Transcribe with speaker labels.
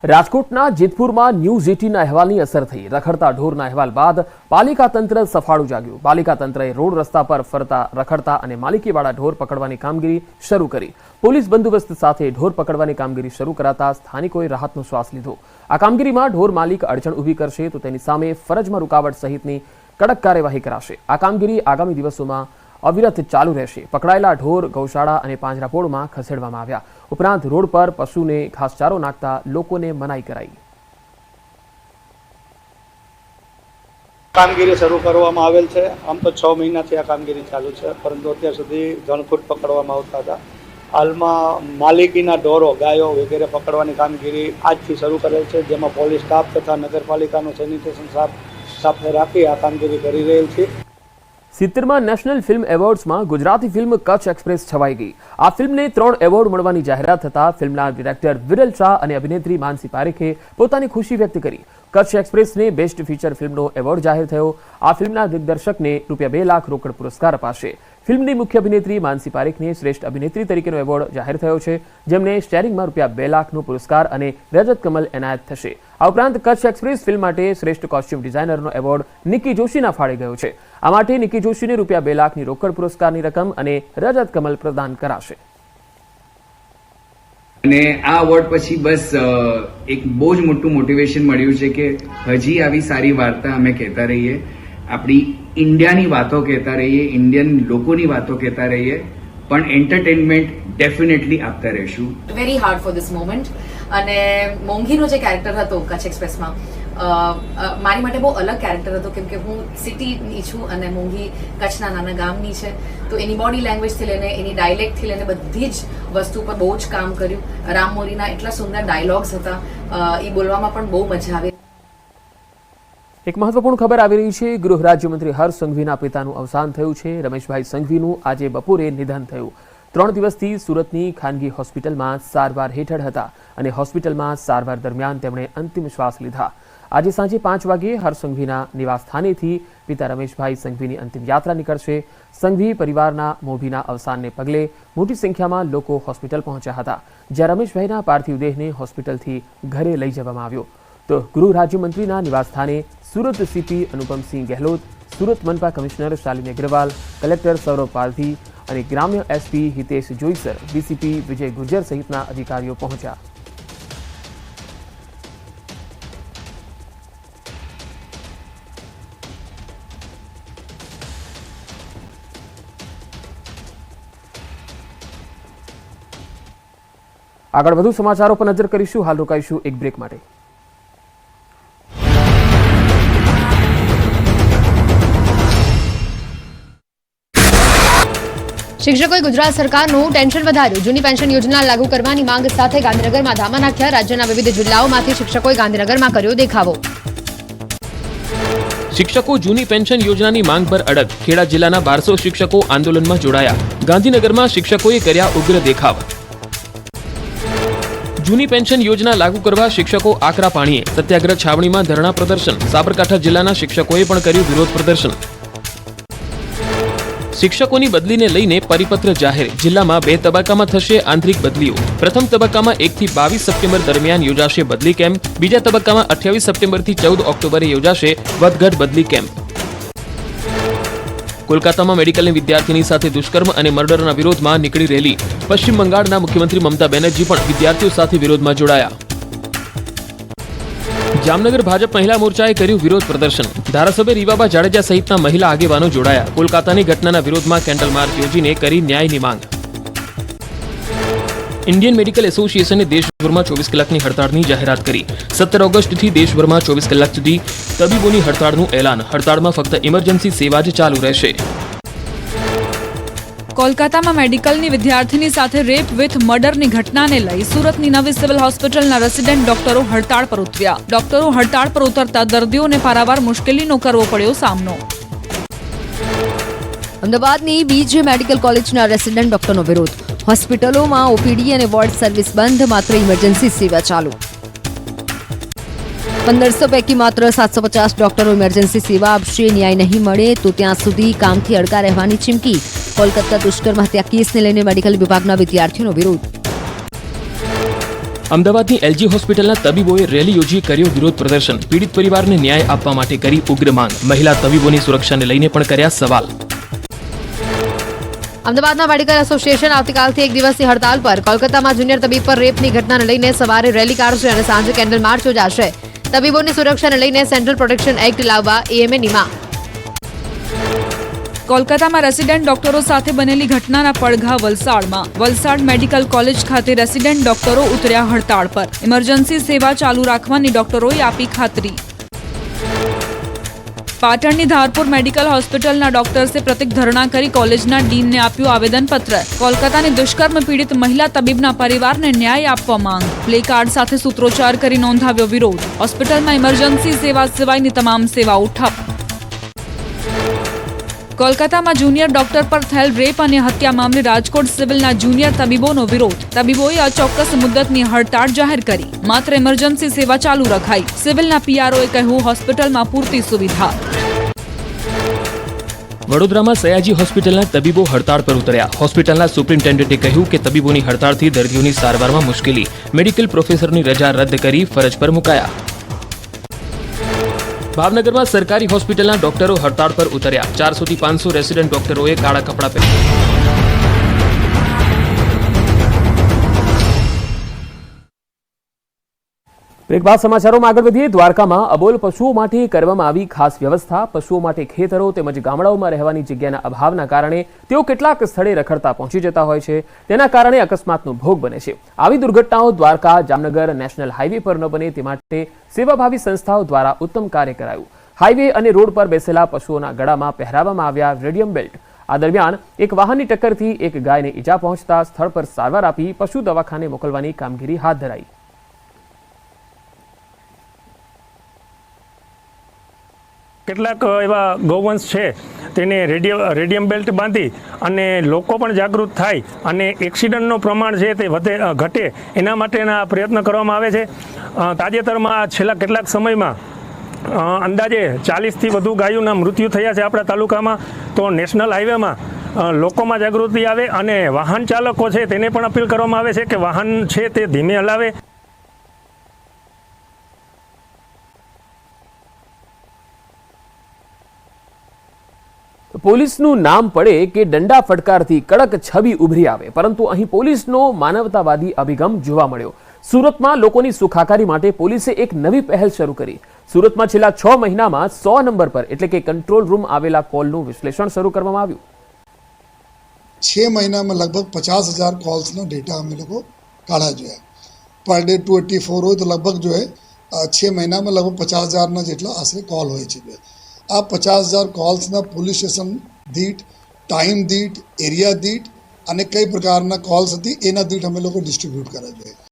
Speaker 1: રાજકોટના જેતપુરમાં ન્યૂઝ 18 અહેવાલની અસર થઈ રખડતા ઢોરના અહેવાલ બાદ પાલિકા તંત્ર સફાળું જાગ્યું। પાલિકા તંત્રએ રોડ રસ્તા પર ફરતા રખડતા અને માલિકીવાળા ઢોર પકડવાની કામગીરી શરૂ કરી। પોલીસ બંદોબસ્ત સાથે ઢોર પકડવાની કામગીરી શરૂ કરાતા સ્થાનિકોએ રાહતનો શ્વાસ લીધો। આ કામગીરીમાં ઢોર માલિક અડચણ ઊભી કરશે તો તેની સામે ફરજમાં રૂકાવટ સહિતની કડક કાર્યવાહી કરાશે। આ કામગીરી આગામી દિવસોમાં અવિરત ચાલુ રહેશે। પકડાયેલા ઢોર ગૌશાળા અને પાંજરાપોળમાં ખસેડવામાં આવ્યા। ઉપરાંત રોડ પર પશુને ઘાસચારો નાખતા લોકોને મનાઈ કરાઈ।
Speaker 2: કામગીરી શરૂ કરવામાં આવેલ છે। આમ તો 6 મહિનાથી આ કામગીરી ચાલુ છે, પરંતુ અત્યાર સુધી જણખૂટ પકડવામાં આવતા હતા। હાલમાં માલિકીના ઢોરો ગાયો વગેરે પકડવાની કામગીરી આજથી શરૂ કરેલ છે, જેમાં પોલીસ સ્ટાફ તથા નગરપાલિકાનો સેનિટેશન સ્ટાફ સાથે રાખી આ કામગીરી કરી રહેલ છે।
Speaker 1: 70માં નેશનલ ફિલ્મ એવોર્ડ્સમાં ગુજરાતી ફિલ્મ કચ્છ એક્સપ્રેસ છવાઈ ગઈ। આ ફિલ્મને 3 એવોર્ડ મળવાની જાહેરાત થતા ફિલ્મના ડિરેક્ટર વિરલ શાહ અને અભિનેત્રી માનસી પારેખે પોતાની ખુશી વ્યક્ત કરી। કચ્છ એક્સપ્રેસને બેસ્ટ ફીચર ફિલ્મનો એવોર્ડ જાહેર થયો। આ ફિલ્મના દિગ્દર્શકને ₹2 લાખ રોકડ પુરસ્કાર અપાશે। ફિલ્મની મુખ્ય અભિનેત્રી માનસી પારેખને શ્રેષ્ઠ અભિનેત્રી તરીકેનો એવોર્ડ જાહેર થયો છે, જેમને સ્ટેરિંગમાં ₹2 લાખનો પુરસ્કાર અને રજત કમલ એનાયત થશે। આ ઉપરાંત કચ્છ એક્સપ્રેસ ફિલ્મ માટે શ્રેષ્ઠ કોસ્ટ્યુમ ડિઝાઇનરનો એવોર્ડ નિકી જોશીના ફાળે ગયો છે। આ માટે નિકી જોશીને ₹2 લાખની રોકડ પુરસ્કારની રકમ અને રજત કમલ પ્રદાન કરાશે।
Speaker 3: અને આ અવોર્ડ પછી બસ એક બહુ જ મોટું મોટિવેશન મળ્યું છે કે હજી આવી સારી વાર્તા અમે કહેતા રહીએ, આપણી ઇન્ડિયાની વાતો કહેતા રહીએ, ઇન્ડિયન લોકોની વાતો કહેતા રહીએ, પણ એન્ટરટેનમેન્ટ ડેફિનેટલી આપતા રહીશું।
Speaker 4: Very hard for this moment. અને મોંઘીનો જે કેરેક્ટર હતો કચ્છ એક્સપ્રેસમાં મારી માટે બહુ અલગ કેરેક્ટર હતો, કેમ કે હું સિટીની છું અને મોંઘી કચ્છના નાના ગામની છે, તો એની બોડી લેંગ્વેજથી લઈને એની ડાયલેક્ટથી લઈને બધી જ વસ્તુ પર બહુ જ કામ કર્યું। રામ મોરીના એટલા સુંદર ડાયલોગ્સ હતા, એ બોલવામાં પણ બહુ મજા આવી।
Speaker 1: એક મહત્વપૂર્ણ ખબર આવી રહી છે। ગૃહ રાજ્યમંત્રી હર્ષ સંઘવીના પિતાનું અવસાન થયું છે। રમેશભાઈ સંઘવીનું આજે બપોરે નિધન થયું। 3 દિવસથી સુરતની ખાનગી હોસ્પિટલમાં સારવાર હેઠળ હતા અને હોસ્પિટલમાં સારવાર દરમિયાન તેમણે અંતિમ શ્વાસ લીધા। આજે સાંજે 5 વાગ્યે હર્ષ સંઘવીના નિવાસસ્થાનેથી પિતા રમેશભાઈ સંઘવીની અંતિમ યાત્રા નીકળશે। સંઘવી પરિવારના મોભીના અવસાનને પગલે મોટી સંખ્યામાં લોકો હોસ્પિટલ પહોંચ્યા હતા, જ્યાં રમેશભાઈના પાર્થિવ દેહને હોસ્પિટલથી ઘરે લઈ જવામાં આવ્યો। તો ગૃહ રાજ્યમંત્રીના નિવાસસ્થાને સુરત સીપી અનુપમસિંહ ગેહલોત, સુરત મનપા કમિશનર શાલિની અગ્રવાલ, કલેક્ટર સૌરભ પારધી અને ગ્રામ્ય એસપી હિતેશ જોઈસર, ડીસીપી વિજય ગુર્જર સહિતના અધિકારીઓ પહોંચ્યા। આગળ વધુ સમાચારો પર નજર કરીશું। હાલ રોકાઈશું એક બ્રેક માટે।
Speaker 5: શિક્ષકોએ ગુજરાત સરકારનું ટેન્શન વધાર્યું। જૂની પેન્શન યોજના લાગુ કરવાની માંગ સાથે ગાંધીનગરમાં ધામા નાખ્યા। રાજ્યના વિવિધ જિલ્લાઓમાંથી શિક્ષકોએ ગાંધીનગરમાં કર્યો દેખાવો।
Speaker 6: શિક્ષકો જૂની પેન્શન યોજનાની માંગ પર અડગ। ખેડા જિલ્લાના 1200 શિક્ષકો આંદોલનમાં જોડાયા। ગાંધીનગરમાં શિક્ષકોએ કર્યા ઉગ્ર દેખાવ। જૂની પેન્શન યોજના લાગુ કરવા શિક્ષકો આકરા પાણીએ। સત્યાગ્રહ છાવણીમાં ધરણા પ્રદર્શન। સાબરકાંઠા જિલ્લાના શિક્ષકોએ પણ કર્યું વિરોધ પ્રદર્શન। શિક્ષકોની બદલીને લઈને પરિપત્ર જાહેર। જિલ્લામાં 2 તબક્કામાં થશે આંતરિક બદલીઓ। પ્રથમ તબક્કામાં 1 થી 22 સપ્ટેમ્બર દરમિયાન યોજાશે બદલી કેમ્પ। બીજા તબક્કામાં 28 સપ્ટેમ્બરથી 14 ઓક્ટોબરે યોજાશે વધઘટ બદલી કેમ્પ। કોલકાતામાં મેડિકલની વિદ્યાર્થીની સાથે દુષ્કર્મ અને મર્ડરના વિરોધમાં નીકળી રેલી। પશ્ચિમ બંગાળના મુખ્યમંત્રી મમતા બેનર્જી પણ વિદ્યાર્થીઓ સાથે વિરોધમાં જોડાયા। જામનગર ભાજપ મહિલા મોરચાએ કર્યું વિરોધ પ્રદર્શન। ધારાસભ્ય રીવાબા જાડેજા સહિતના મહિલા આગેવાનો જોડાયા। કોલકાતાની ઘટનાના વિરોધમાં કેન્ડલ માર્ચ યોજીને કરી ન્યાયની માંગ। ઇન્ડિયન મેડિકલ એસોસિએશને દેશભરમાં 24 કલાકની હડતાળની જાહેરાત કરી। 17 ઓગસ્ટથી દેશભરમાં 24 કલાક સુધી તબીબોની હડતાળનું એલાન। હડતાળમાં ફક્ત ઇમરજન્સી સેવા જ ચાલુ રહેશે।
Speaker 7: કોલકાતામાં મેડિકલની વિદ્યાર્થીની સાથે રેપ વિથ મર્ડરની ઘટનાને લઈ સુરતની નવી સિવિલ હોસ્પિટલના રેસિડેન્ટ ડોક્ટરો હડતાળ પર ઉતર્યા। ડોક્ટરો હડતાળ પર ઉતરતા દર્દીઓને પારાવાર મુશ્કેલીનો કરવો પડ્યો સામનો।
Speaker 5: અમદાવાદની બીજે મેડિકલ કોલેજના રેસિડેન્ટ ડોક્ટરનો વિરોધ। હોસ્પિટલોમાં ઓપીડી અને વોર્ડ સર્વિસ બંધ, માત્ર ઇમરજન્સી સેવા ચાલુ। 1500 પૈકી માત્ર 750 ડોક્ટરો ઇમરજન્સી સેવા આપશે। ન્યાય નહીં મળે તો ત્યાં સુધી કામથી અડકા રહેવાની ચીમકી। કોલકાતા દુષ્કર્મ હત્યા કેસને લઈને મેડિકલ વિભાગના વિદ્યાર્થીઓનો વિરોધ।
Speaker 6: અમદાવાદની એલજી હોસ્પિટલના તબીબોએ રેલી યોજી કર્યો વિરોધ પ્રદર્શન. પીડિત પરિવારને ન્યાય આપવા માટે કરી ઉગ્ર માંગ. મહિલા તબીબોની સુરક્ષાને લઈને પણ કર્યા સવાલ.
Speaker 5: અમદાવાદના મેડિકલ એસોસિએશન આવતીકાલથી એક દિવસની હડતાલ પર. કોલકાતામાં જુનિયર તબીબ પર રેપની ઘટનાને લઈને સવારે રેલી કાઢશે અને સાંજે કેન્ડલ માર્ચ યોજાશે. તબીબોની સુરક્ષાને લઈને સેન્ટ્રલ પ્રોટેક્શન એક્ટ લાવવા એએમએની માંગ.
Speaker 7: કોલકાતામાં રેસિડેન્ટ ડોક્ટરો સાથે બનેલી ઘટનાના પડઘા વલસાડમાં. વલસાડ મેડિકલ કોલેજ ખાતે રેસિડેન્ટ ડોક્ટરો ઉતર્યા હડતાળ પર. ઇમરજન્સી સેવા ચાલુ રાખવાની ડોક્ટરોએ આપી ખાતરી. પાટણની ધારપુર મેડિકલ હોસ્પિટલના ડોક્ટર્સે પ્રતિક ધરણા કરી કોલેજના ડીનને આપ્યું આવેદનપત્ર. કોલકાતાની દુષ્કર્મ પીડિત મહિલા તબીબના પરિવારને ન્યાય આપવા માંગ. પ્લેકાર્ડ સાથે સૂત્રોચ્ચાર કરી નોંધાવ્યો વિરોધ. હોસ્પિટલમાં ઇમરજન્સી સેવા સિવાયની તમામ સેવાઓ ઠપ. કોલકાતામાં જુનિયર ડોક્ટર પર થયેલ રેપ અને હત્યા મામલે રાજકોટ સિવિલના જુનિયર તબીબોનો વિરોધ. તબીબોએ અચોક્કસ મુદ્દતની હડતાળ જાહેર કરી. માત્ર ઇમરજન્સી સેવા ચાલુ રખાઈ. સિવિલના પીઆરઓએ કહ્યું હોસ્પિટલમાં પૂરતી સુવિધા.
Speaker 6: વડોદરામાં સયાજી હોસ્પિટલના તબીબો હડતાળ પર ઉતર્યા. હોસ્પિટલના સુપ્રિન્ટેન્ડન્ટે કહ્યું કે તબીબોની હડતાળથી દર્દીઓની સારવારમાં મુશ્કેલી. મેડિકલ પ્રોફેસરની રજા રદ કરી ફરજ પર મુકાયા. ભાવનગરમાં સરકારી હોસ્પિટલના ડોક્ટરો હડતાળ પર ઉતર્યા. 400 થી 500 રેસિડેન્ટ ડોક્ટરોએ કાળા કપડાં પહેર્યા.
Speaker 1: બ્રેક બાદ સમાચારોમાં આગળ વધીએ. દ્વારકામાં અબોલ પશુઓ માટે કરવામાં આવી ખાસ વ્યવસ્થા. પશુઓ માટે ખેતરો તેમજ ગામડાઓમાં રહેવાની જગ્યાના અભાવના કારણે તેઓ કેટલાક સ્થળે રખડતા પહોંચી જતા હોય છે. તેના કારણે અકસ્માતનો ભોગ બને છે. આવી દુર્ઘટનાઓ દ્વારકા જામનગર નેશનલ હાઈવે પર ન બને તે માટે સેવાભાવી સંસ્થાઓ દ્વારા ઉત્તમ કાર્ય કરાયું. હાઈવે અને રોડ પર બેસેલા પશુઓના ગળામાં પહેરાવવામાં આવ્યા રેડિયમ બેલ્ટ. આ દરમિયાન એક વાહનની ટક્કરથી એક ગાયને ઈજા પહોંચતા સ્થળ પર સારવાર આપી પશુ દવાખાને મોકલવાની કામગીરી હાથ ધરાઈ.
Speaker 8: કેટલાક એવા ગૌવંશ છે તેને રેડિયમ બેલ્ટ બાંધી અને લોકો પણ જાગૃત થાય અને એક્સિડન્ટનું પ્રમાણ છે તે ઘટે એના માટેના પ્રયત્ન કરવામાં આવે છે. તાજેતરમાં છેલ્લા કેટલાક સમયમાં અંદાજે 40થી વધુ ગાયોના મૃત્યુ થયા છે આપણા તાલુકામાં. તો નેશનલ હાઈવેમાં લોકોમાં જાગૃતિ આવે અને વાહન ચાલકો છે તેને પણ અપીલ કરવામાં આવે છે કે વાહન છે તે ધીમે હલાવે.
Speaker 1: પોલીસનું નામ પડે કે દંડા ફટકારથી કડક છબી ઉભરી આવે, પરંતુ અહીં પોલીસનો માનવતાવાદી અભિગમ જોવા મળ્યો. સુરતમાં લોકોની સુખાકારી માટે પોલીસે એક નવી પહેલ શરૂ કરી. સુરતમાં છેલ્લા 6 મહિનામાં 100 નંબર પર એટલે કે કંટ્રોલ રૂમ આવેલા કોલનું વિશ્લેષણ શરૂ કરવામાં આવ્યું.
Speaker 9: 6 મહિનામાં લગભગ 50,000 કોલ્સનો ડેટા અમે લોકો કાઢા જોયા. પર ડે 284 હોય તો લગભગ જો હે 6 મહિનામાં લગભગ 50,000ના જેટલા આશરે કોલ હોય છે. આ 50,000 કોલ્સના પોલીસ સ્ટેશન દીઠ, ટાઈમ દીઠ, એરિયા દીઠ અને કઈ પ્રકારના કોલ્સ હતી એના દીઠ અમે લોકો ડિસ્ટ્રીબ્યુટ કર્યા જોઈએ.